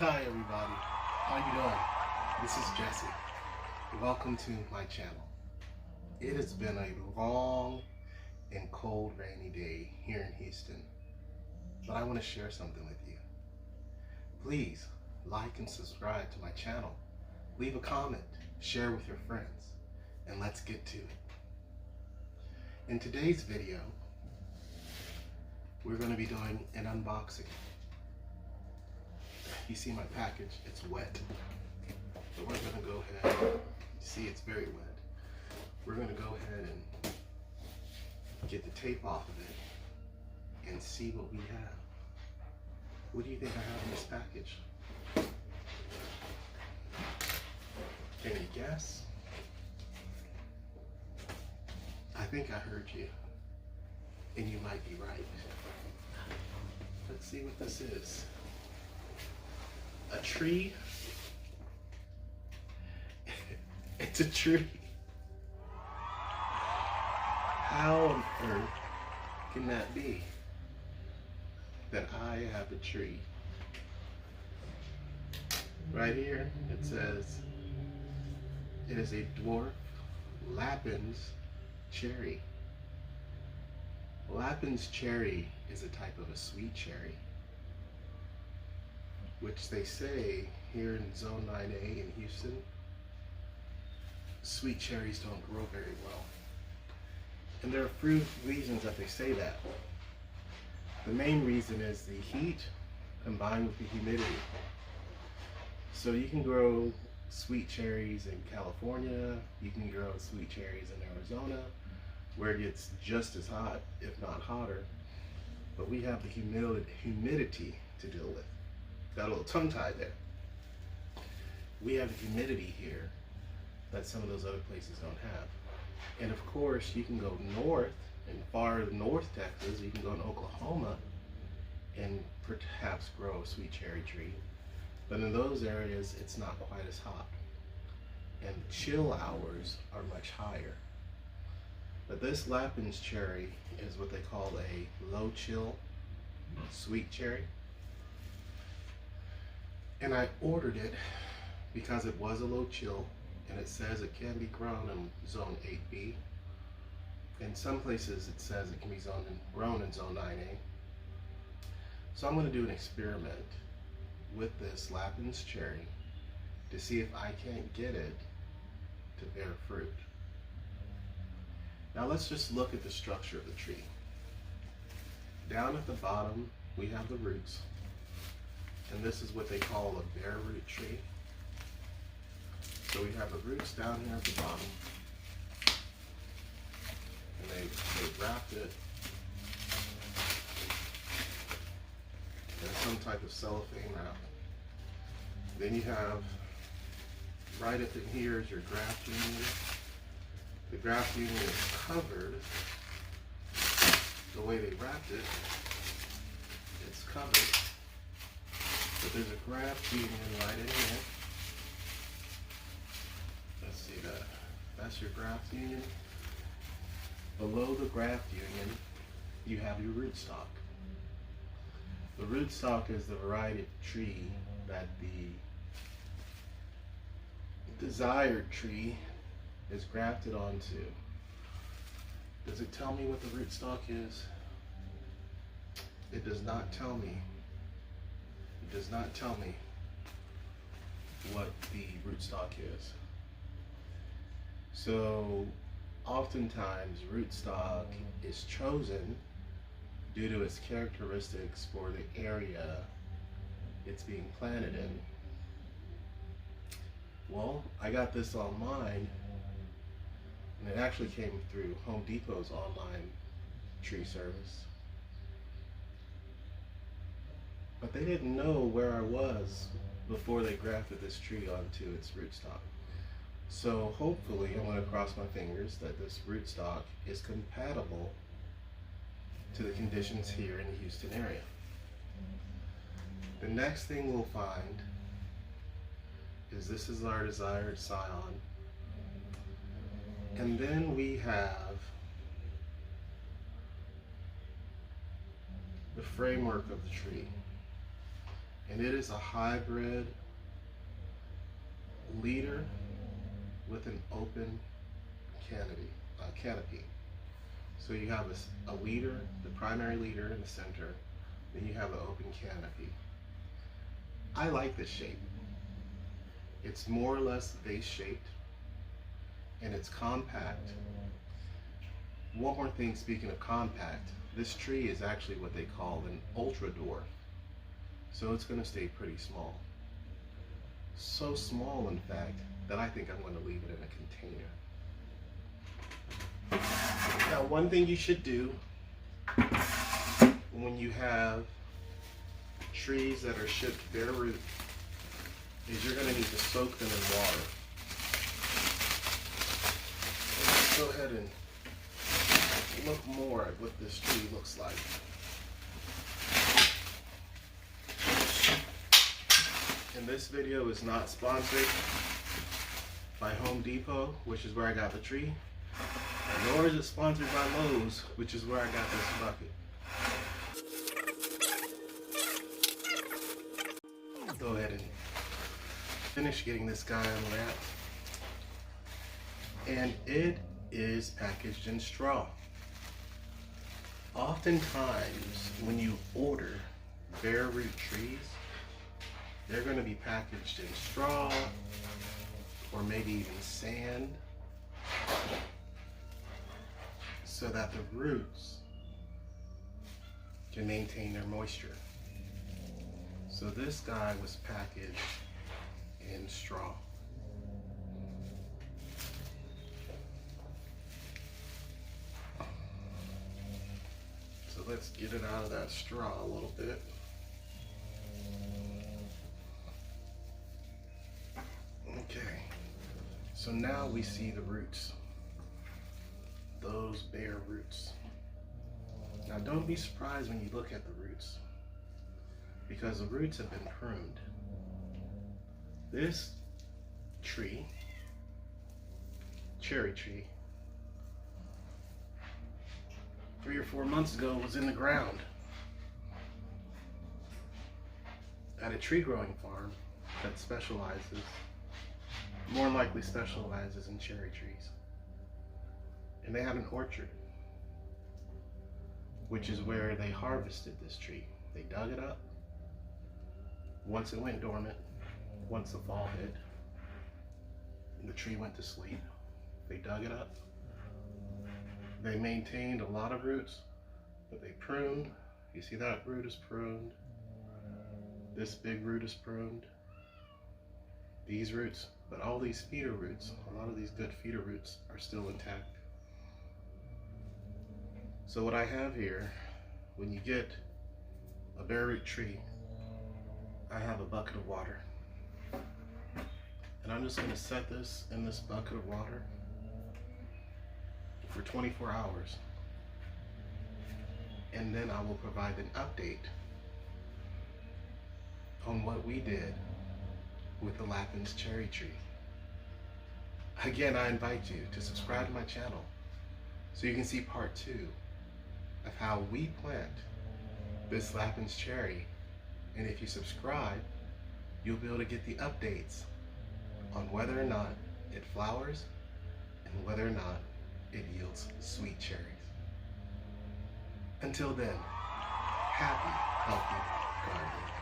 Hi everybody, how you doing? This is Jesse. Welcome to my channel. It has been a long and cold rainy day here in Houston, but I want to share something with you. Please like and subscribe to my channel. Leave a comment, share with your friends, and let's get to it. In today's video, we're going to be doing an unboxing. You see my package, it's wet. So we're going to go ahead, you see it's very wet. We're going to go ahead and get the tape off of it and see what we have. What do you think I have in this package? Can you guess? I think I heard you, and you might be right. Let's see what this is. A tree? It's a tree. How on earth can that be? That I have a tree. Right here it says it is a dwarf Lapins cherry. Lapins cherry is a type of a sweet cherry, which they say here in Zone 9A in Houston, sweet cherries don't grow very well. And there are a few reasons that they say that. The main reason is the heat combined with the humidity. So you can grow sweet cherries in California, you can grow sweet cherries in Arizona, where it gets just as hot, if not hotter. But we have the humidity to deal with. Got a little tongue-tied there. We have the humidity here that some of those other places don't have. And of course, you can go north, in far north Texas, you can go in Oklahoma and perhaps grow a sweet cherry tree. But in those areas, it's not quite as hot. And the chill hours are much higher. But this Lapins cherry is what they call a low chill sweet cherry. And I ordered it because it was a low chill, and it says it can be grown in Zone 8B. In some places it says it can be grown in Zone 9A. So I'm going to do an experiment with this Lapins cherry to see if I can't get it to bear fruit. Now let's just look at the structure of the tree. Down at the bottom we have the roots, and this is what they call a bare root tree. So we have the roots down here at the bottom, and they wrapped it in some type of cellophane wrap. Then you have, right up in here is your graft union. The graft union is covered, the way they wrapped it, it's covered. But there's a graft union right in here. Let's see that. That's your graft union. Below the graft union, you have your rootstock. The rootstock is the variety of tree that the desired tree is grafted onto. Does it tell me what the rootstock is? It does not tell me. It does not tell me what the rootstock is. So oftentimes rootstock is chosen due to its characteristics for the area it's being planted in. Well, I got this online, and it actually came through Home Depot's online tree service. But they didn't know where I was before they grafted this tree onto its rootstock. So hopefully, I'm going to cross my fingers that this rootstock is compatible to the conditions here in the Houston area. The next thing we'll find is this is our desired scion. And then we have the framework of the tree. And it is a hybrid leader with an open canopy. So you have a leader, the primary leader in the center, then you have an open canopy. I like this shape. It's more or less vase shaped, and it's compact. One more thing, speaking of compact, this tree is actually what they call an ultra dwarf. So it's going to stay pretty small. So small, in fact, that I think I'm going to leave it in a container. Now, one thing you should do when you have trees that are shipped bare root is you're going to need to soak them in water. Let's go ahead and look more at what this tree looks like. And this video is not sponsored by Home Depot, which is where I got the tree, nor is it sponsored by Lowe's, which is where I got this bucket. Go ahead and finish getting this guy unwrapped. And it is packaged in straw. Oftentimes, when you order bare root trees, they're going to be packaged in straw or maybe even sand so that the roots can maintain their moisture. So this guy was packaged in straw. So let's get it out of that straw a little bit. Okay, so now we see the roots, those bare roots. Now don't be surprised when you look at the roots, because the roots have been pruned. This tree, cherry tree, 3 or 4 months ago was in the ground at a tree growing farm that more likely specializes in cherry trees. And they have an orchard, which is where they harvested this tree. They dug it up. Once it went dormant, once the fall hit, the tree went to sleep. They dug it up. They maintained a lot of roots, but they pruned. You see that root is pruned. This big root is pruned. These roots, but all these feeder roots, a lot of these good feeder roots are still intact. So what I have here, when you get a bare root tree, I have a bucket of water. And I'm just going to set this in this bucket of water for 24 hours. And then I will provide an update on what we did with the Lappin's cherry tree. Again, I invite you to subscribe to my channel so you can see part 2 of how we plant this Lappin's cherry. And if you subscribe, you'll be able to get the updates on whether or not it flowers and whether or not it yields sweet cherries. Until then, happy, healthy gardening.